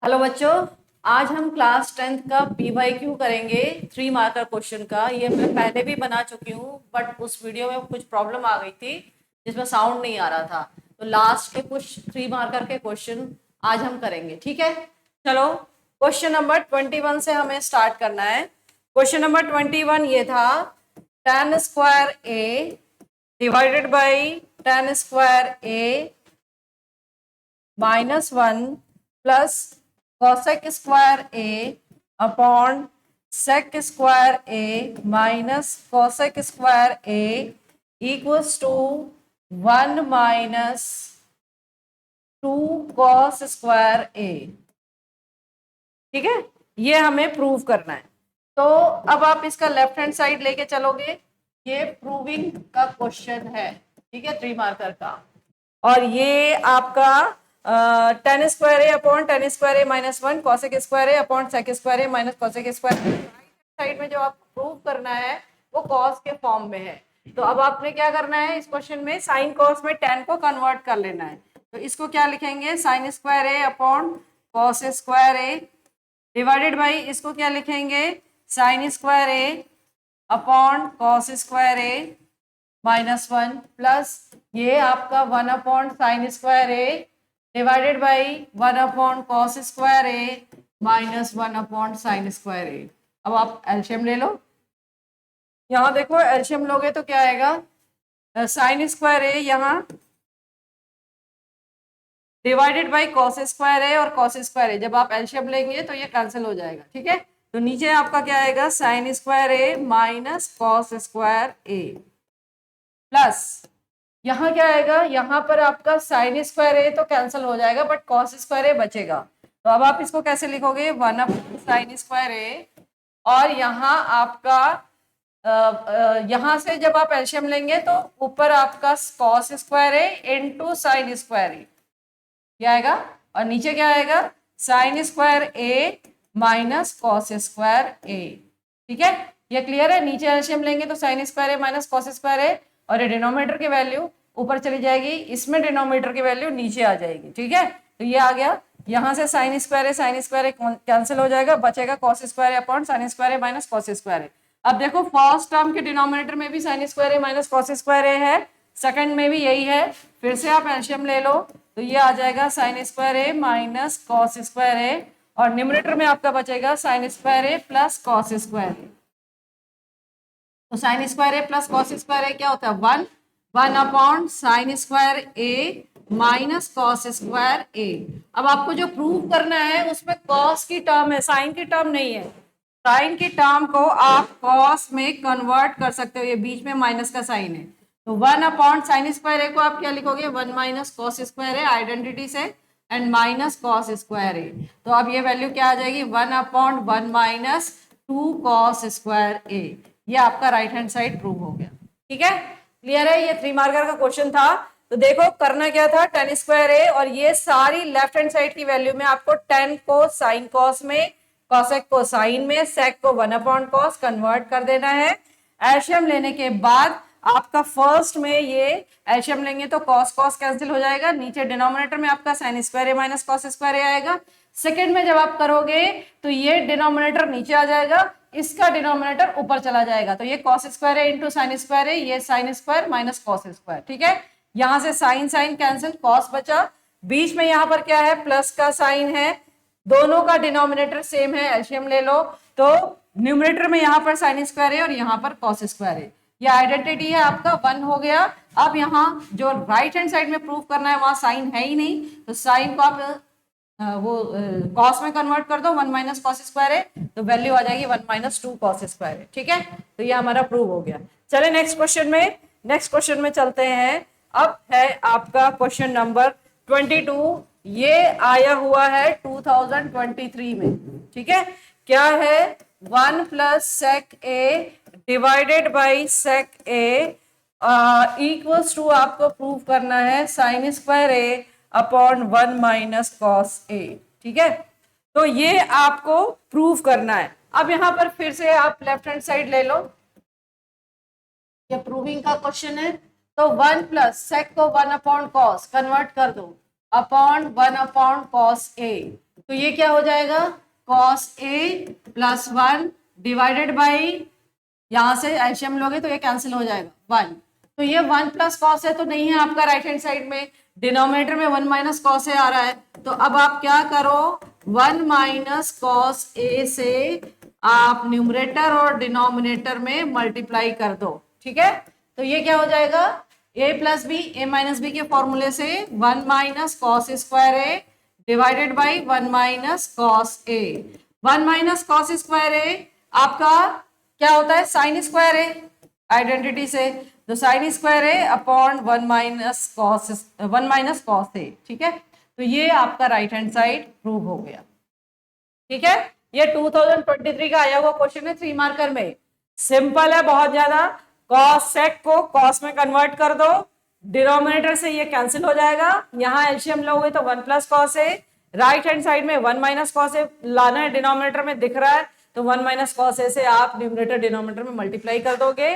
Hello बच्चों। आज हम क्लास 10th का PYQ करेंगे 3 मार्कर क्वेश्चन का। ये मैं पहले भी बना चुकी हूँ बट उस वीडियो में कुछ प्रॉब्लम आ गई थी जिसमें साउंड नहीं आ रहा था। तो लास्ट के कुछ 3 मार्कर के क्वेश्चन आज हम करेंगे, ठीक है। चलो, क्वेश्चन नंबर 21 से हमें स्टार्ट करना है। क्वेश्चन नंबर 21 ये था, tan square A divided by tan square A -1 plus cosec square A upon sec square A minus cosec square A equals to 1 minus 2 cos square A. ठीक है, ये हमें प्रूव करना है। तो अब आप इसका लेफ्ट हैंड साइड लेके चलोगे। ये प्रूविंग का क्वेश्चन है, ठीक है, 3 मार्कर का। और ये आपका tan square A upon tan square A -1 cosec square A upon sec square A minus cosec square A. Side में जो आपको प्रूव करना है वो cos के फॉर्म में है। तो अब आपने क्या करना है, इस क्वेश्चन में साइन cos में tan को कन्वर्ट कर लेना है। तो इसको क्या लिखेंगे, sine square A upon cos square A divided by इसको क्या लिखेंगे, sine square A upon cos square A -1 plus ये आपका 1 upon sine square A divided by 1 upon cos square A -1 upon sine square A. अब आप LCM ले लो। यहाँ देखो, एलसीएम लोगे तो क्या आएगा, साइन स्क्वायर ए यहाँ divided by cos square A और कॉस स्क्वायर ए, जब आप एलसीएम लेंगे तो ये कैंसिल हो जाएगा, ठीक है। तो नीचे आपका क्या आएगा, sine square A minus cos square A plus यहाँ क्या आएगा, यहाँ पर आपका साइन स्क्वायर ए तो कैंसिल हो जाएगा बट कॉस स्क्वायर ए बचेगा। तो अब आप इसको कैसे लिखोगे, 1 अपॉन साइन स्क्वायर ए और यहाँ आपका यहाँ से जब आप एलसीएम लेंगे तो ऊपर आपका cos square A into sine square A क्या आएगा, और नीचे क्या आएगा, sine square A minus cos square A. ठीक है, ये क्लियर है। नीचे एलसीएम लेंगे तो sine square A minus cos square A और ये डिनोमिनेटर की वैल्यू ऊपर चली जाएगी, इसमें डिनोमिनेटर की वैल्यू नीचे आ जाएगी। ठीक है, तो ये आ गया, यहाँ से साइन स्क्वायर ए कैंसिल हो जाएगा, बचेगा cos square A upon sine square A minus cos square A. अब देखो, फर्स्ट टर्म के डिनोमिनेटर में भी sign square A minus cos square ए है, सेकंड में भी यही है। फिर से आप एलसीएम ले लो तो ये आ जाएगा sine square A minus cos square A और न्यूमरेटर में आपका बचेगा साइन स्क्वायर ए प्लस कॉस स्क्वायर ए। तो sine square A plus cos square A क्या होता है, 1 upon sine square A minus cos square A. अब आपको जो प्रूव करना है उसमें कॉस की टर्म है, साइन की टर्म नहीं है। साइन की टर्म को आप कॉस में कन्वर्ट कर सकते हो, ये बीच में माइनस का साइन है। तो 1 अपॉन साइन स्क्वायर ए को आप क्या लिखोगे, 1 माइनस कॉस स्क्वायर ए आइडेंटिटी से एंड माइनस कॉस स्क्वायर ए। तो अब ये वैल्यू क्या आ जाएगी, 1 अपॉन 1 माइनस 2 कॉस स्क्वायर ए। ये आपका राइट हैंड साइड प्रूव हो गया। ठीक है, क्लियर है। ये 3 मार्कर का क्वेश्चन था। तो देखो करना क्या था, tan स्क्वायर ए और ये सारी लेफ्ट हैंड साइड की वैल्यू में आपको tan को साइन कॉस में, cosec को साइन में, sec को 1 अपॉन कॉस कन्वर्ट कर देना है। एलसीएम लेने के बाद आपका फर्स्ट में ये एलसीएम लेंगे तो cos cos कैंसिल हो जाएगा, नीचे डिनोमिनेटर में आपका sin square A minus cos square ए आएगा। सेकेंड में जब आप करोगे तो ये डिनोमिनेटर नीचे आ जाएगा, इसका डिनोमिनेटर ऊपर चला जाएगा। तो ये cos स्क्वायर ए इंटू साइन स्क्वायर ए, ये sine square minus cos square. ठीक है, यहाँ से साइन साइन कैंसिल, cos बचा, बीच में यहाँ पर क्या है, प्लस का साइन है, दोनों का डिनोमिनेटर सेम है, एलसीएम ले लो। तो न्यूमरेटर में यहाँ पर साइन स्क्वायर है और यहाँ पर कॉस स्क्वायर है, ये आइडेंटिटी है आपका 1 हो गया। अब यहाँ जो राइट हैंड साइड में प्रूव करना है वहां साइन है ही नहीं, तो साइन को आप वो कॉस में कन्वर्ट कर दो, 1 माइनस कॉस स्क्वायर है, तो वैल्यू आ जाएगी 1 माइनस 2 कॉस स्क्वायर है। ठीक है, तो ये हमारा प्रूव हो गया। चले नेक्स्ट क्वेश्चन में चलते हैं। अब है आपका क्वेश्चन नंबर 22। ये आया हुआ है 2023 में। ठीक है, क्या है, 1 plus sec A divided by sec A equals to आपको प्रूव करना है sine square A upon 1 minus cos A. ठीक है, तो ये आपको प्रूव करना है। अब यहां पर फिर से आप लेफ्ट हैंड साइड ले लो, ये प्रूविंग का क्वेश्चन है। तो 1 प्लस सेक को 1 अपॉन कॉस कन्वर्ट कर दो अपॉन 1 अपॉन कॉस ए तो ये क्या हो जाएगा, cos a plus 1 divided by, यहां से एलसीएम लोगे तो ये कैंसिल हो जाएगा 1। तो ये 1 प्लस कॉस है तो नहीं है आपका राइट हैंड साइड में, डिनोमिनेटर में 1 माइनस कॉस है आ रहा है। तो अब आप क्या करो, 1 माइनस कॉस ए से आप न्यूमरेटर और डिनोमिनेटर में मल्टीप्लाई कर दो, ठीक है। तो ये क्या हो जाएगा, a plus B, A minus B के फॉर्मूले से 1 minus cos square A divided by 1 minus cos A. 1 minus cos square A आपका क्या होता है, साइन स्क्वायर ए, आइडेंटिटी से, तो sine square A upon 1 minus cos A, ठीक है। तो ये आपका राइट हैंड साइड प्रूव हो गया, ठीक है। ये 2023 का आया हुआ क्वेश्चन है 3 मार्कर में, सिंपल है बहुत ज्यादा। कॉस सेक को कॉस में कन्वर्ट कर दो, डिनोमिनेटर से ये कैंसिल हो जाएगा, यहाँ एलसीएम लोगे तो 1 प्लस कॉस ए, राइट हैंड साइड में 1 माइनस कॉस ए लाना है, डिनोमिनेटर में दिख रहा है तो 1 माइनस कॉस ए से आप न्यूमरेटर डिनोमिनेटर में मल्टीप्लाई कर दोगे।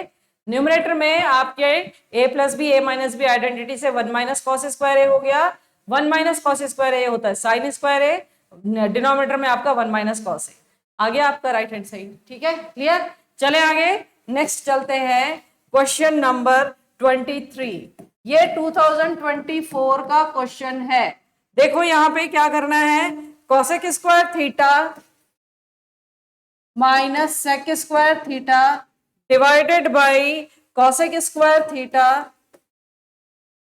न्यूमरेटर में आपके a plus B, A minus B identity से 1 माइनस कॉस स्क्वायर ए हो गया, 1 माइनस कॉस स्क्वायर ए होता है साइन स्क्वायर ए, डिनोमिनेटर में आपका 1 माइनस कॉस ए आ गया आपका राइट हैंड साइड, ठीक है, क्लियर। चले आगे, नेक्स्ट चलते हैं क्वेश्चन नंबर 23। ये 2024 का क्वेश्चन है। देखो यहाँ पे क्या करना है, cosec square theta minus sec square theta divided by cosec square theta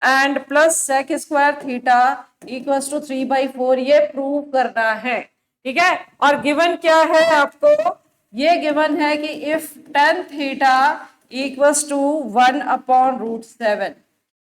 and plus sec square theta equals to 3/4, ये प्रूव करना है, ठीक है। और गिवन क्या है आपको, ये गिवन है कि if tan theta equals to 1/√7,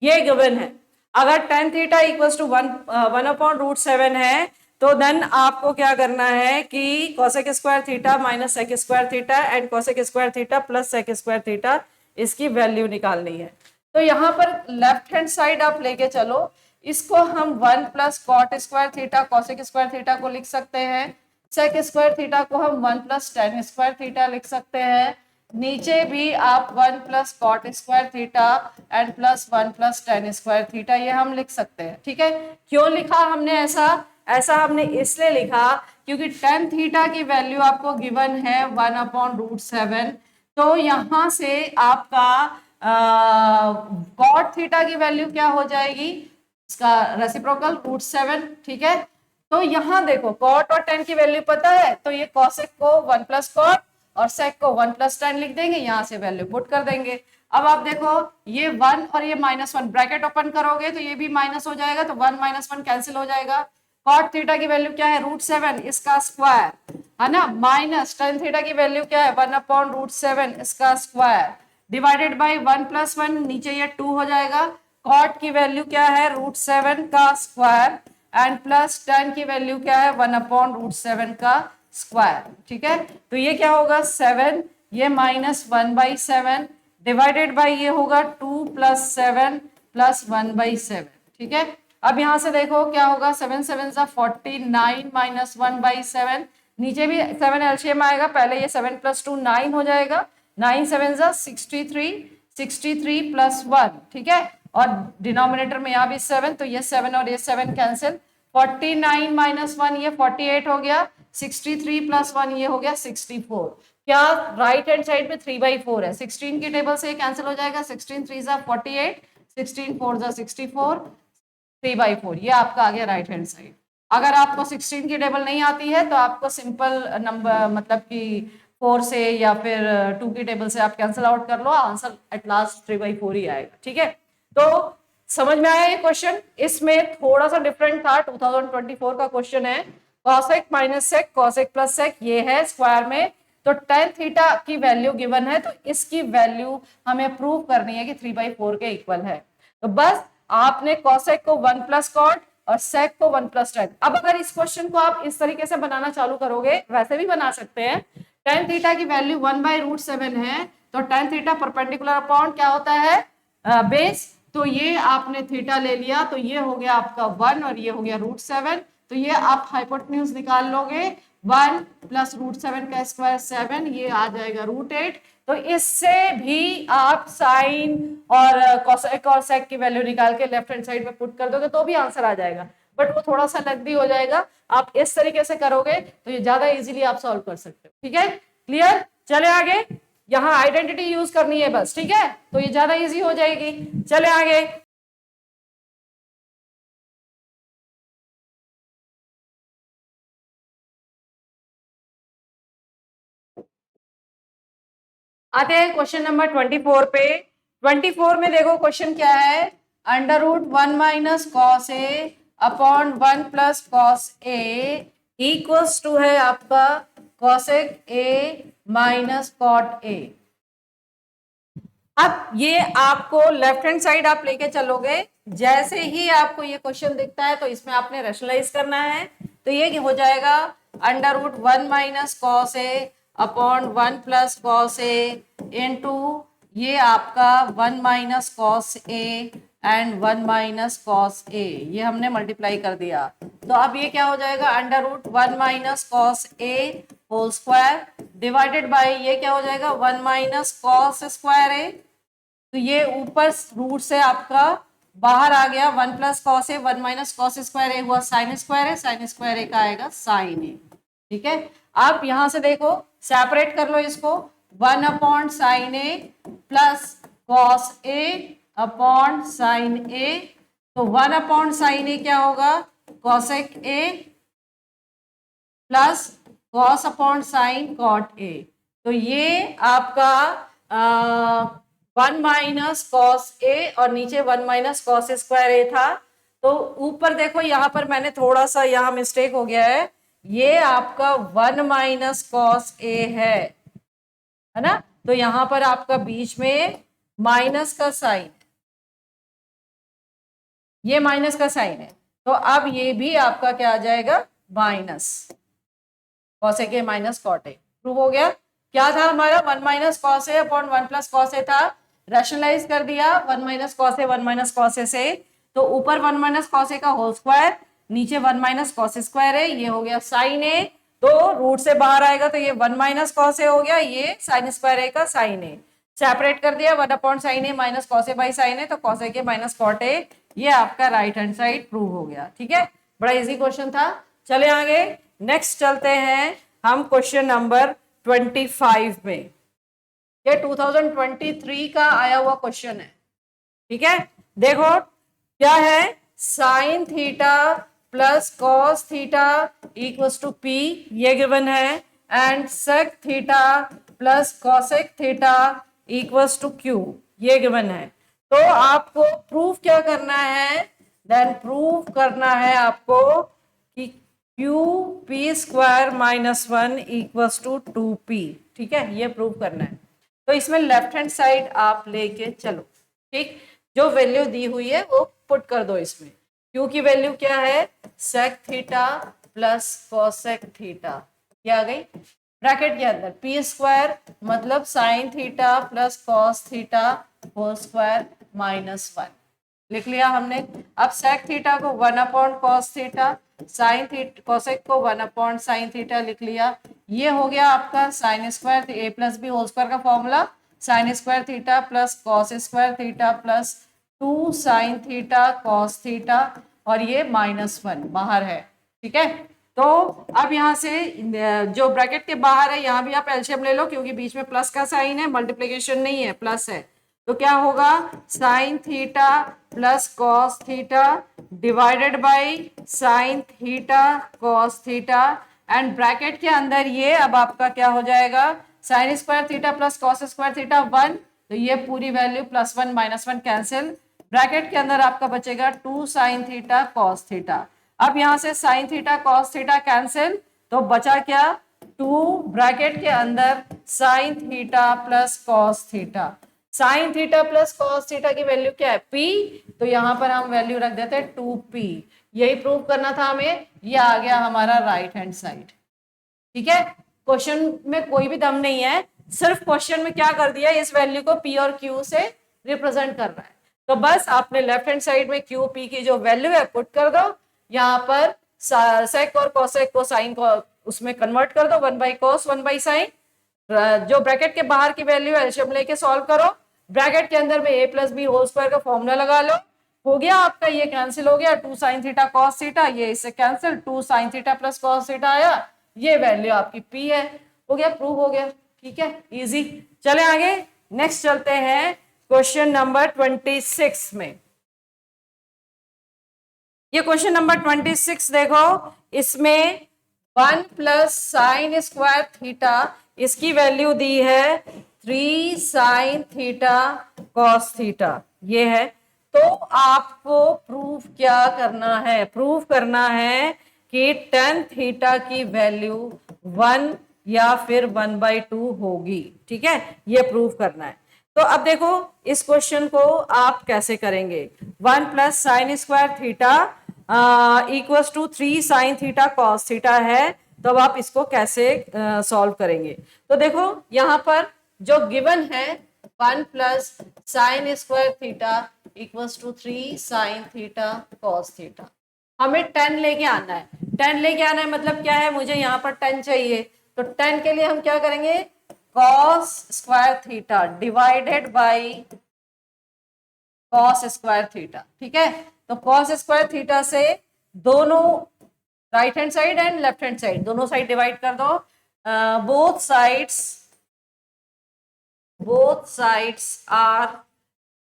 ये गिवन है। अगर tan थीटा इक्वल्स टू 1/√7 है तो देन आपको क्या करना है कि cosec square theta minus sec square theta and cosec square theta plus sec square theta, इसकी वैल्यू निकालनी है। तो यहाँ पर लेफ्ट हैंड साइड आप लेके चलो, इसको हम 1 plus cot square theta cosec square theta को लिख सकते हैं, सेक स्क्वायर थीटा को हम 1 प्लस tan स्क्वायर थीटा लिख सकते हैं, नीचे भी आप 1 plus cot square theta and plus 1 plus tan square theta ये हम लिख सकते हैं, ठीक है। क्यों लिखा हमने ऐसा हमने इसलिए लिखा क्योंकि tan थीटा की वैल्यू आपको गिवन है 1/√7, तो यहां से आपका कॉट थीटा की वैल्यू क्या हो जाएगी, इसका रेसिप्रोकल √7, ठीक है। तो यहां देखो कॉट और tan की वैल्यू पता है, तो ये कॉसेक को 1 प्लस कॉट और सेक को 1 प्लस tan लिख देंगे, यहां से वैल्यू पुट कर देंगे। अब आप देखो ये 1 और ये -1 ब्रैकेट ओपन करोगे तो ये भी माइनस हो जाएगा, तो 1 - 1 कैंसिल हो जाएगा। कॉट थीटा की वैल्यू क्या है, √7 इसका स्क्वायर है ना, माइनस tan थीटा की वैल्यू क्या है 1/√7 इसका स्क्वायर डिवाइडेड बाई 1 + 1, नीचे ये 2 हो जाएगा। कॉट की वैल्यू क्या है √7 का स्क्वायर एंड प्लस tan की वैल्यू क्या है 1/√7 का स्क्वायर, ठीक है। तो ये क्या होगा 7, ये -1/7 डिवाइडेड बाई ये होगा 2 + 7 + 1/7, ठीक है। अब यहां से देखो क्या होगा, 7 × 7 = 49 - 1/7, नीचे भी 7 एलसीएम आएगा, पहले ये 7 + 2 9 हो जाएगा, 9 × 7 = 63 + 1, ठीक है। और डिनोमिनेटर में यहाँ भी 7, तो ये 7 और ये 7 कैंसिल, 49 - 1 ये 48 हो गया, 63 + 1 ये हो गया 64। क्या राइट हैंड साइड में 3/4 है, 16 की टेबल से ये कैंसिल हो जाएगा, 16 × 3 = 48, 16 × 4 = 64, 3/4 ये आपका आ गया राइट हैंड साइड। अगर आपको 16 की टेबल नहीं आती है तो आपको सिंपल नंबर मतलब कि 4 से या फिर 2 की टेबल से आप कैंसिल आउट कर लो, आंसर एट लास्ट 3/4 ही आएगा, ठीक है। तो समझ में आया ये क्वेश्चन, इसमें थोड़ा सा डिफरेंट था, 2024 का क्वेश्चन है, cosec minus sec cosec plus sec ये है स्क्वायर में, तो tan थीटा की वैल्यू गिवन है, तो इसकी वैल्यू हमें प्रूव करनी है कि 3/4 के इक्वल है। तो बस आपने कॉसेक को 1 प्लस कॉट और सेक को 1 प्लस tan। अब अगर इस क्वेश्चन को आप इस तरीके से बनाना चालू करोगे, वैसे भी बना सकते हैं, tan थीटा की वैल्यू 1/√7 है, तो tan थीटा परपेंडिकुलर अपॉन क्या होता है बेस, तो ये आपने थीटा ले लिया, तो ये हो गया आपका 1 और ये हो गया √7, तो ये आप हाइपोटेन्यूज निकाल लोगे, 1 + √7 का स्क्वायर 7, ये आ जाएगा √8। तो इससे भी आप साइन और कोसेक और सेक की वैल्यू निकाल के लेफ्ट हैंड साइड में पुट कर दोगे तो भी आंसर आ जाएगा। बट वो थोड़ा सा लेंथी हो जाएगा। आप इस तरीके से करोगे तो ये ज्यादा इजीली आप सॉल्व कर सकते हो। ठीक है, क्लियर? चले आगे, यहाँ आइडेंटिटी यूज करनी है बस। ठीक है, तो ये ज्यादा इजी हो जाएगी। चले आगे, आते हैं क्वेश्चन नंबर 24 पे। 24 में देखो क्वेश्चन क्या है, under root 1 minus cos A upon 1 plus cos A equals to है आपका cosec A minus cot A. अब ये आपको लेफ्ट हैंड साइड आप लेके चलोगे, जैसे ही आपको ये क्वेश्चन दिखता है तो इसमें आपने रैशनलाइज करना है। तो ये हो जाएगा under root 1 minus cos A upon 1 plus cos A into ये आपका 1 minus cos A and 1 minus cos A, ये हमने मल्टीप्लाई कर दिया। तो अब ये क्या हो जाएगा, under root 1 minus cos A whole square divided by ये क्या हो जाएगा 1 माइनस कॉस स्क्वायर ए। तो ये ऊपर रूट से आपका बाहर आ गया 1 plus cos A, 1 minus cos square ए हुआ साइन स्क्वायर ए, साइन स्क्वायर ए का आएगा साइन ए। ठीक है, आप यहां से देखो सेपरेट कर लो इसको, 1 upon sine A plus cos A upon sine A. तो 1 अपॉन साइन ए क्या होगा, cosec A plus cos upon sine cot A. तो ये आपका 1 माइनस कॉस ए और नीचे 1 माइनस कॉस स्क्वायर ए था। तो ऊपर देखो यहाँ पर मैंने थोड़ा सा यहाँ मिस्टेक हो गया है, ये आपका 1 माइनस कॉस ए है ना। तो यहाँ पर आपका बीच में माइनस का साइन, ये माइनस का साइन है। तो अब ये भी आपका क्या आ जाएगा, माइनस कॉस ए के माइनस कॉट ए। प्रूव हो गया। क्या था हमारा 1 minus cos A upon 1 plus cos ए था, रैशनलाइज कर दिया 1 minus cos A 1 minus cos ए से। तो ऊपर 1 माइनस कॉस ए का होल स्क्वायर, नीचे 1 माइनस कॉस स्क्वायर है, ये हो गया साइन ए। तो रूट से बाहर आएगा तो ये 1 माइनस कॉस ए हो गया, ये साइन स्क्वायर ए का साइन ए। सेपरेट कर दिया 1 upon sine A minus cos A by sine A, तो कॉस ए के माइनस कॉट ए, ये आपका राइट हैंड साइड प्रूव हो गया। ठीक है, बड़ा इजी क्वेश्चन था। चले आगे, नेक्स्ट चलते हैं हम क्वेश्चन नंबर 25 में। ये 2023 का आया हुआ क्वेश्चन है। ठीक है, देखो क्या है, sine theta plus cos theta equals to P, ये गिवन है, and sec theta plus cosec theta equals to Q, ये गिवन है। तो आपको प्रूफ क्या करना है, देन प्रूफ करना है आपको कि Q P square minus 1 equals to 2p। ठीक है, ये प्रूव करना है। तो इसमें लेफ्ट हैंड साइड आप लेके चलो। ठीक, जो वैल्यू दी हुई है वो पुट कर दो इसमें। क्यू की वैल्यू क्या है, sec theta plus cosec theta, ये आ गई ब्रैकेट के अंदर। पी स्क्वायर मतलब sine theta plus cos theta whole square minus 1, लिख लिया हमने। अब सेक थीटा को 1 upon cos theta, sine theta cosec को 1 अपॉन साइन थीटा लिख लिया। ये हो गया आपका साइन स्क्वायर ए प्लस बी होल स्क्वायर का formula, sign square theta plus cos square theta plus 2 sine theta cos theta, और ये -1 बाहर है। ठीक है, तो अब यहाँ से जो ब्रैकेट के बाहर है यहाँ भी आप एलसीएम ले लो, क्योंकि बीच में प्लस का साइन है, मल्टीप्लीकेशन नहीं है, प्लस है। तो क्या होगा, sign theta plus cos theta divided by sine theta cos theta, and bracket के अंदर ये अब आपका क्या हो जाएगा, sine square theta plus cos square theta 1, तो ये पूरी वैल्यू +1 -1 कैंसिल। ब्रैकेट के अंदर आपका बचेगा 2 साइन थीटा कॉस थीटा। अब यहां से sign theta cos theta cancel, तो बचा क्या, 2 ब्रैकेट के अंदर sign theta plus cos theta. Sine theta plus cos theta की वैल्यू क्या है, p, तो यहां पर हम वैल्यू रख देते हैं 2p। यही प्रूव करना था हमें, ये आ गया हमारा राइट हैंड साइड। ठीक है, क्वेश्चन में कोई भी दम नहीं है, सिर्फ क्वेश्चन में क्या कर दिया, इस वैल्यू को p और q से रिप्रेजेंट कर रहा है। तो बस आपने लेफ्ट हैंड साइड में q p की जो वैल्यू है पुट कर दो, यहाँ पर सेक और कोसेक को साइन को उसमें कन्वर्ट कर दो, 1 बाई कॉस 1 बाई साइन। जो ब्रैकेट के बाहर की वैल्यू एलसीएम लेके सॉल्व करो, ब्रैकेट के अंदर में a plus B whole square का फॉर्मूला लगा लो, हो गया आपका, ये कैंसिल हो गया, 2 sin थीटा cos थीटा, ये इससे cancel, 2 sin theta plus cos theta आया, ये वैल्यू आपकी P है। हो गया, प्रूव हो गया। ठीक है, इजी। चले आगे, नेक्स्ट चलते हैं क्वेश्चन नंबर 26 में। ये क्वेश्चन नंबर 26 देखो, इसमें 1 प्लस साइन स्क्वायर थीटा, इसकी वैल्यू दी है 3 साइन थीटा कॉस थीटा, ये है। तो आपको प्रूफ क्या करना है? प्रूफ करना है कि tan थीटा की वैल्यू 1 या फिर 1/2 होगी। ठीक है, ये प्रूफ करना है। तो अब देखो इस क्वेश्चन को आप कैसे करेंगे। 1 plus sine square theta equals to 3 sine theta cos theta है, तो अब आप इसको कैसे सॉल्व करेंगे। तो देखो यहां पर जो गिवन है 1 plus sine square theta equals to 3 sine theta cos theta, हमें 10 लेके आना है। 10 लेके आना है मतलब क्या है, मुझे यहाँ पर 10 चाहिए, तो 10 के लिए हम क्या करेंगे, cos square theta divided by cos square theta. ठीक है, तो कॉस स्क्वायर थीटा से दोनों right hand side and left hand side दोनों साइड डिवाइड कर दो। Both sides are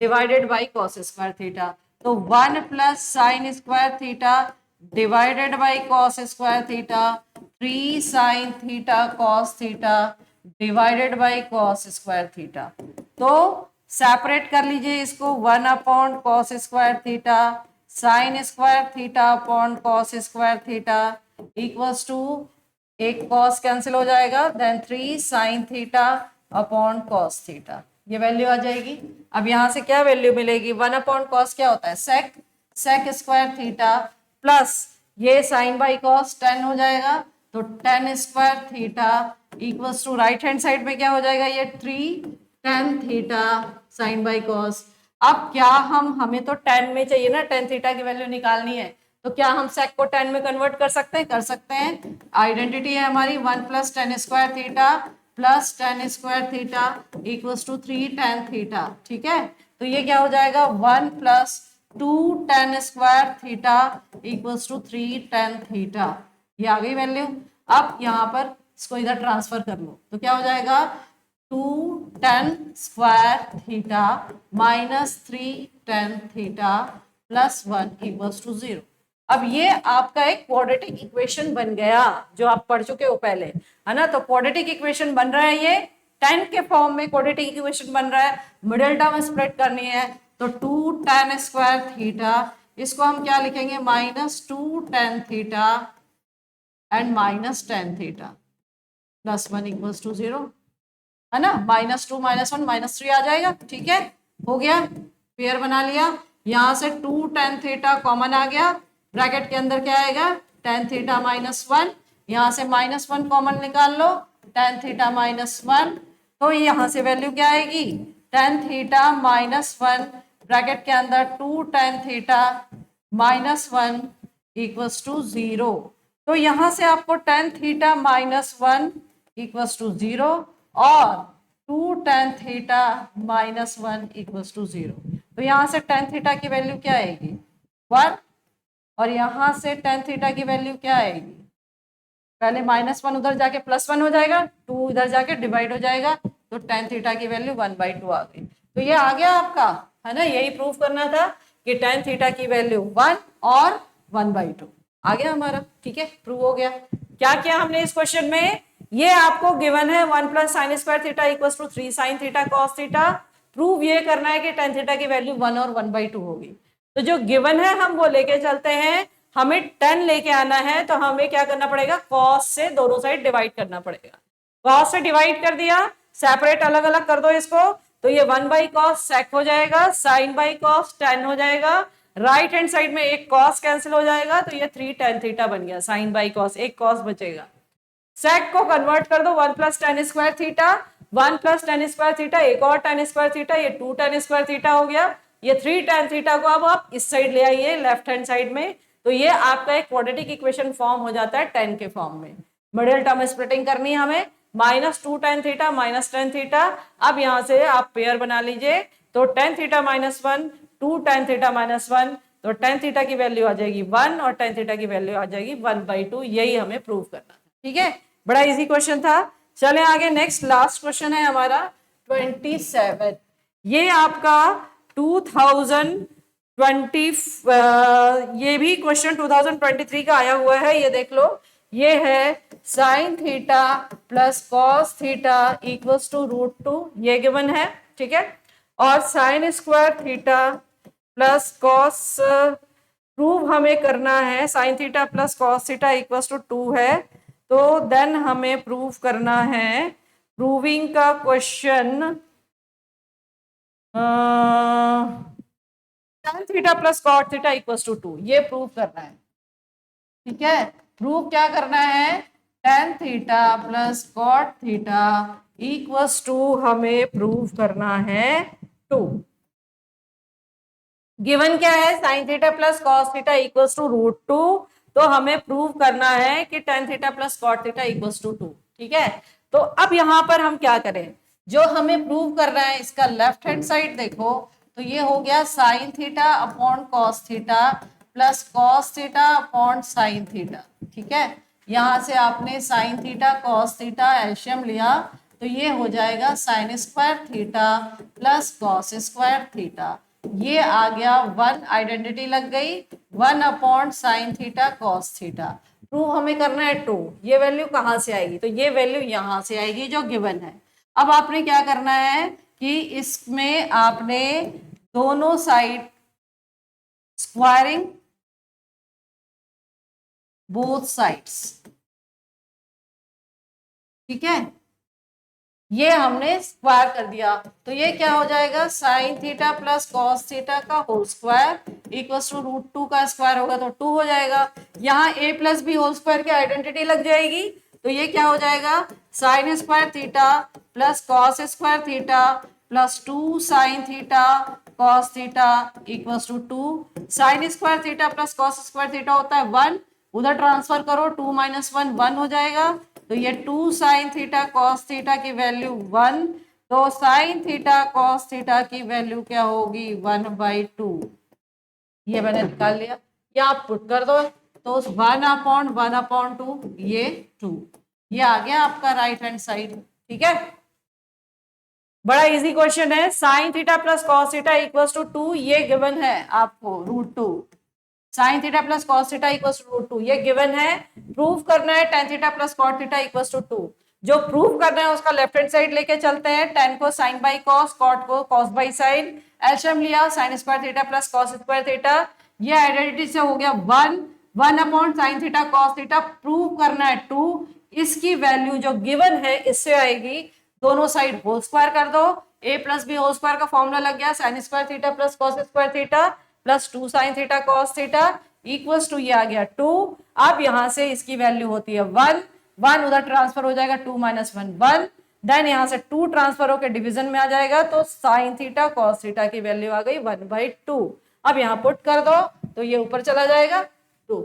divided by cos square theta, तो 1 plus sine square theta divided by cos square theta, 3 sine theta cos theta divided by cos square theta. तो separate कर लीजिए इसको, 1 upon cos square theta sine square theta upon cos square theta equals to, एक cos cancel हो जाएगा, then 3 sine theta upon cos theta, ये value आ जाएगी। अब यहां से क्या वैल्यू मिलेगी, 1 अपॉन कॉस क्या होता है, सेक स्क्वायर थीटा प्लस ये साइन बाई कॉस 10 हो जाएगा, तो 10 square theta equals to right hand side में क्या हो जाएगा, ये 3 tan theta sine by cos. अब क्या हमें तो 10 में चाहिए ना, tan थीटा की वैल्यू निकालनी है, तो क्या हम सेक को 10 में कन्वर्ट कर सकते हैं? कर सकते हैं। आइडेंटिटी है हमारी 1 plus tan square theta plus tan square theta equals to 3 tan theta. ठीक है, तो ये क्या हो जाएगा, 1 plus 2 tan square theta equals to 3 tan theta, ये आ गई वैल्यू। अब यहाँ पर इसको इधर ट्रांसफर कर लो, तो क्या हो जाएगा, 2 tan square theta minus 3 tan theta plus 1 equals to 0। अब ये आपका एक क्वाड्रेटिक इक्वेशन बन गया, जो आप पढ़ चुके हो पहले, है ना। तो क्वाड्रेटिक इक्वेशन बन रहा है, ये 10 के फॉर्म में क्वाड्रेटिक इक्वेशन बन रहा है, मिडिल टर्म स्प्लिट करनी है, तो 2 tan स्क्वायर थीटा, इसको हम क्या लिखेंगे, minus 2 tan theta and minus tan theta plus 1 equals to 0, है ना। -2 -1 -3 आ जाएगा। ठीक है, हो गया, पेयर बना लिया। यहां से 2 tan थीटा कॉमन आ गया, ब्रैकेट के अंदर क्या आएगा, tan थीटा -1, यहां से -1 कॉमन निकाल लो, tan थीटा -1, तो यहाँ से वैल्यू क्या आएगी, tan थीटा -1 ब्रैकेट के अंदर 2 tan थीटा -1 इक्वल्स टू 0। तो यहां से आपको tan थीटा -1 इक्वल्स टू 0 और 2 tan थीटा -1 इक्वल्स टू 0। तो यहां से tan थीटा की वैल्यू क्या आएगी, 1, और यहां से tan थीटा की वैल्यू क्या आएगी, पहले -1 उधर जाके +1 हो जाएगा, 2 इधर जाके डिवाइड हो जाएगा, तो tan थीटा की वैल्यू 1/2 आ गई। तो ये आ गया आपका, है ना। यही प्रूफ करना था कि tan थीटा की वैल्यू 1 और 1/2 आ गया हमारा। ठीक है, प्रूव हो गया। क्या किया हमने इस क्वेश्चन में, ये आपको गिवन है 1 plus sine square theta equals to 3 sine theta cos theta. Prove ये करना है कि tan थीटा की वैल्यू 1 और 1/2 होगी। तो जो गिवन है हम वो लेके चलते हैं, हमें 10 लेके आना है, तो हमें क्या करना पड़ेगा, कॉस से दोनों साइड डिवाइड करना पड़ेगा। कॉस से डिवाइड कर दिया, सेपरेट अलग अलग कर दो इसको, तो ये 1/cos सेक हो जाएगा, साइन बाई कॉस tan हो जाएगा, राइट हैंड साइड में एक कॉस कैंसिल हो जाएगा, तो ये 3 tan थीटा बन गया, साइन बाई कॉस, एक कॉस बचेगा। सेक को कन्वर्ट कर दो, 1 plus tan square theta, 1 plus tan square theta, एक और tan स्क्वायर थीटा, ये 2 tan स्क्वायर थीटा हो गया। ये 3 tan थीटा को अब आप इस साइड ले आइए, लेफ्ट हैंड साइड में, तो ये आपका एक क्वाड्रेटिक इक्वेशन फॉर्म हो जाता है 10 के फॉर्म में। मिडिल टर्म स्प्लिटिंग करनी है हमें, -2 tan theta minus tan theta. अब यहां से आप पेयर बना लीजिए, तो tan theta -1 2 tan theta minus 1, तो tan थीटा की वैल्यू आ जाएगी 1 और tan थीटा की वैल्यू आ जाएगी 1/2। यही हमें प्रूव करना था। ठीक है, बड़ा इजी क्वेश्चन था। चलें आगे, नेक्स्ट लास्ट क्वेश्चन है हमारा 27। ये आपका 2020 ये भी क्वेश्चन 2023 का आया हुआ है, ये देख लो। ये है sine theta plus cos theta equals to √2, ये गिवन है। ठीक है, और sine square theta plus cos prove हमें करना है, sine theta plus cos theta equals to 2 है, तो देन हमें प्रूव करना है, प्रूविंग का question tan theta plus cot theta equals to 2, ये प्रूव करना है। ठीक है, प्रूव क्या करना है, tan theta plus cot theta equals to हमें प्रूव करना है 2। गिवन क्या है, sine theta plus cos theta equals to √2, तो हमें प्रूव करना है कि tan theta plus cot theta equals to 2। ठीक है, तो अब यहां पर हम क्या करें, जो हमें प्रूव करना है इसका लेफ्ट हैंड साइड देखो, तो ये हो गया sign theta upon cos theta plus cos theta upon sine theta. ठीक है, यहां से आपने sign theta cos theta LCM लिया, तो ये हो जाएगा sine square theta plus cos square theta, ये आ गया 1, आइडेंटिटी लग गई, 1 upon sign theta cos theta. Prove हमें करना है 2, ये वैल्यू कहां से आएगी, तो ये वैल्यू यहां से आएगी जो गिवन है। अब आपने क्या करना है कि इसमें आपने दोनों साइड स्क्वायरिंग बोथ साइड्स। ठीक है, ये हमने स्क्वायर कर दिया, तो ये क्या हो जाएगा, sign theta plus cos theta का होल स्क्वायर इक्वल्स टू √2 का स्क्वायर होगा तो 2 हो जाएगा। यहाँ a plus B whole square की आइडेंटिटी लग जाएगी, तो ये क्या हो जाएगा, sine square theta plus cos square theta plus 2 sine theta cos theta equals to 2। Sine square theta plus cos square theta होता है 1, उधर ट्रांसफर करो, 2 - 1 1 हो जाएगा, तो ये 2 साइन थीटा कॉस थीटा की वैल्यू 1, तो साइन थीटा कॉस थीटा की वैल्यू क्या होगी 1/2। ये मैंने निकाल लिया, या आप पुट कर दो, तो 1/1/2 ये 2, ये आ गया आपका राइट हैंड साइड। ठीक है, बड़ा इजी क्वेश्चन है। Sine theta plus cos theta equals to 2, ये गिवन है आपको √2, sine theta plus cos theta equals to √2, ये गिवन है। प्रूव करना है tan theta plus cot theta equals to 2। जो प्रूव करना है उसका लेफ्ट हैंड साइड लेके चलते हैं, tan को साइन बाई कॉस, कॉट को कॉस बाई साइन, एलसीएम लिया, sign square theta plus cos square theta, ये आइडेंटिटी से हो गया 1 upon sign theta cos theta. Prove करना है 2, इसकी वैल्यू जो गिवन है इससे आएगी, दोनों साइड होल स्क्वायर कर दो, a plus B whole square का फॉर्मूला लग गया, sine square theta plus cos square theta plus 2 sine theta cos theta equals to ये आ गया 2। अब यहां से इसकी वैल्यू होती है 1, 1 उधर ट्रांसफर हो जाएगा, 2 - 1 1, देन यहां से 2 ट्रांसफर होकर डिवीजन में आ जाएगा, तो साइन थीटा कॉस थीटा की वैल्यू आ गई 1/2। अब यहां पुट कर दो, तो ये ऊपर चला जाएगा 2,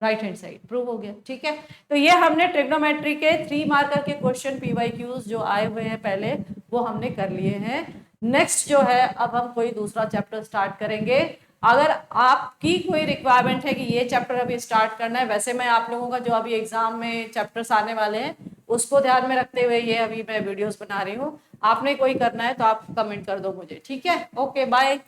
राइट हैंड साइड प्रूव हो गया। ठीक है, तो ये हमने ट्रिग्नोमेट्री के 3 मार्कर के क्वेश्चन PYQs जो आए हुए हैं पहले, वो हमने कर लिए हैं। नेक्स्ट जो है, अब हम कोई दूसरा चैप्टर स्टार्ट करेंगे। अगर आपकी कोई रिक्वायरमेंट है कि ये चैप्टर अभी स्टार्ट करना है, वैसे मैं आप लोगों का जो अभी एग्जाम में चैप्टर्स आने वाले हैं उसको ध्यान में रखते हुए ये अभी मैं वीडियोस बना रही हूँ। आपने कोई करना है तो आप कमेंट कर दो मुझे। ठीक है, ओके बाय।